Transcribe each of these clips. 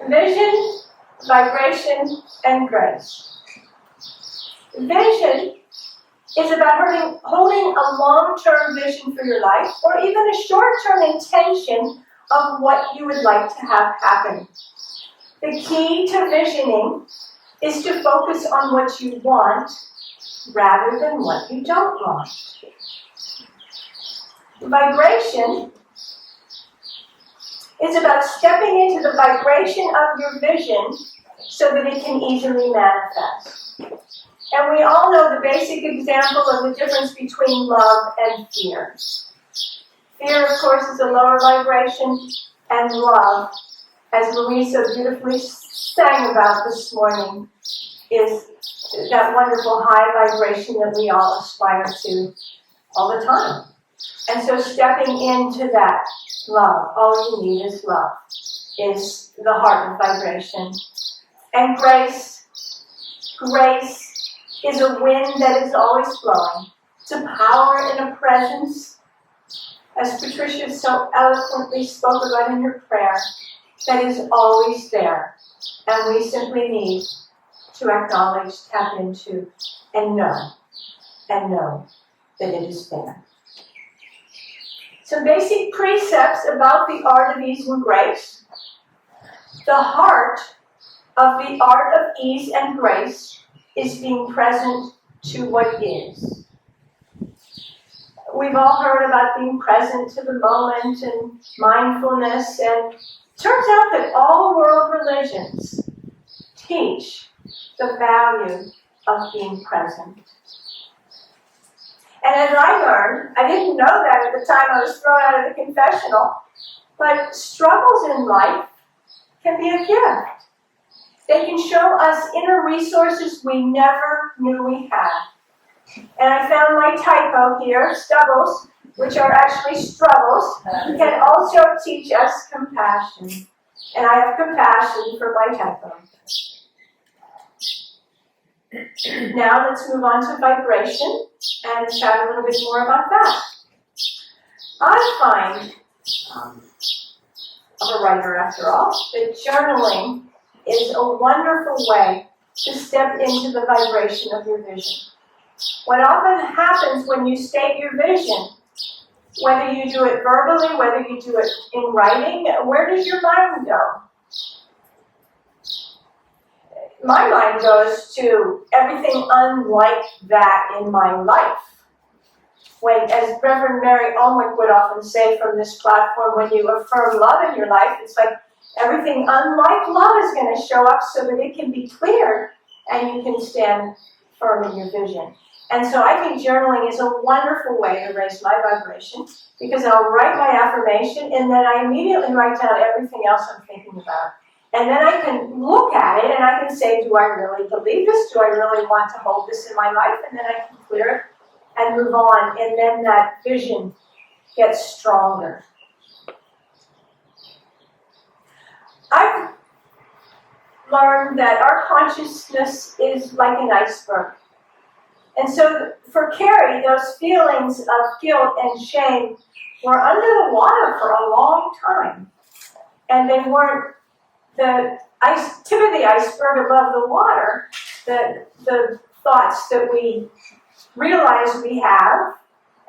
Vision, vibration, and grace. Vision is about holding a long-term vision for your life, or even a short-term intention of what you would like to have happen. The key to visioning is to focus on what you want rather than what you don't want. Vibration is about stepping into the vibration of your vision so that it can easily manifest. And we all know the basic example of the difference between love and fear. Fear, of course, is a lower vibration, and love, as Louise so beautifully sang about this morning, is that wonderful high vibration that we all aspire to all the time. And so stepping into that love, all you need is love, is the heart of vibration. And grace is a wind that is always blowing. It's a power and a presence, as Patricia so eloquently spoke about in her prayer, that is always there. And we simply need to acknowledge, tap into, and know that it is there. Some basic precepts about the art of ease and grace. The heart of the art of ease and grace is being present to what is. We've all heard about being present to the moment and mindfulness, and it turns out that all world religions teach the value of being present. And as I learned, I didn't know that at the time I was thrown out of the confessional, but struggles in life can be a gift. They can show us inner resources we never knew we had. And I found my typo here, stubbles, which are actually struggles, can also teach us compassion. And I have compassion for my typo. Now let's move on to vibration and chat a little bit more about that. I find, I'm a writer after all, that journaling is a wonderful way to step into the vibration of your vision. What often happens when you state your vision, whether you do it verbally, whether you do it in writing, where does your mind go? My mind goes to everything unlike that in my life. When, as Reverend Mary Olmwick would often say from this platform, when you affirm love in your life, it's like everything unlike love is going to show up so that it can be cleared and you can stand firm in your vision. And so I think journaling is a wonderful way to raise my vibration, because I'll write my affirmation and then I immediately write down everything else I'm thinking about. And then I can look at it and I can say, do I really believe this? Do I really want to hold this in my life? And then I can clear it and move on. And then that vision gets stronger. I've learned that our consciousness is like an iceberg. And so for Carrie, those feelings of guilt and shame were under the water for a long time. And they weren't the tip of the iceberg above the water, the thoughts that we realize we have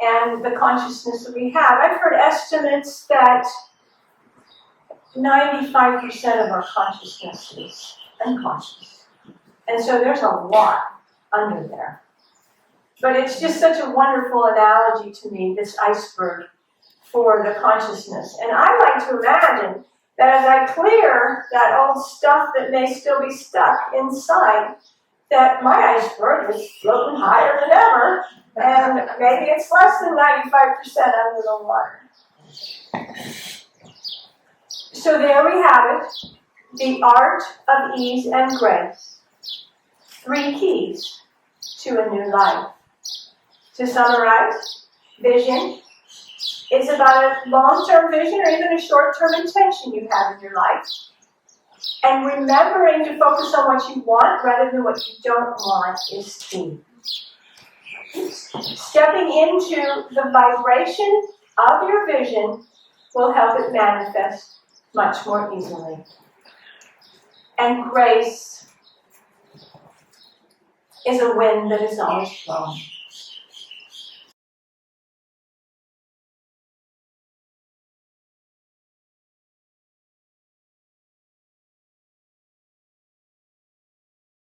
and the consciousness that we have. I've heard estimates that 95% of our consciousness is unconscious. And so there's a lot under there. But it's just such a wonderful analogy to me, this iceberg for the consciousness. And I like to imagine that as I clear that old stuff that may still be stuck inside, that my iceberg is floating higher than ever, and maybe it's less than 95% under the water. So there we have it, the art of ease and grace. 3 keys to a new life. To summarize, vision. It's about a long-term vision or even a short-term intention you have in your life. And remembering to focus on what you want rather than what you don't want is key. Stepping into the vibration of your vision will help it manifest much more easily. And grace is a wind that is always blowing.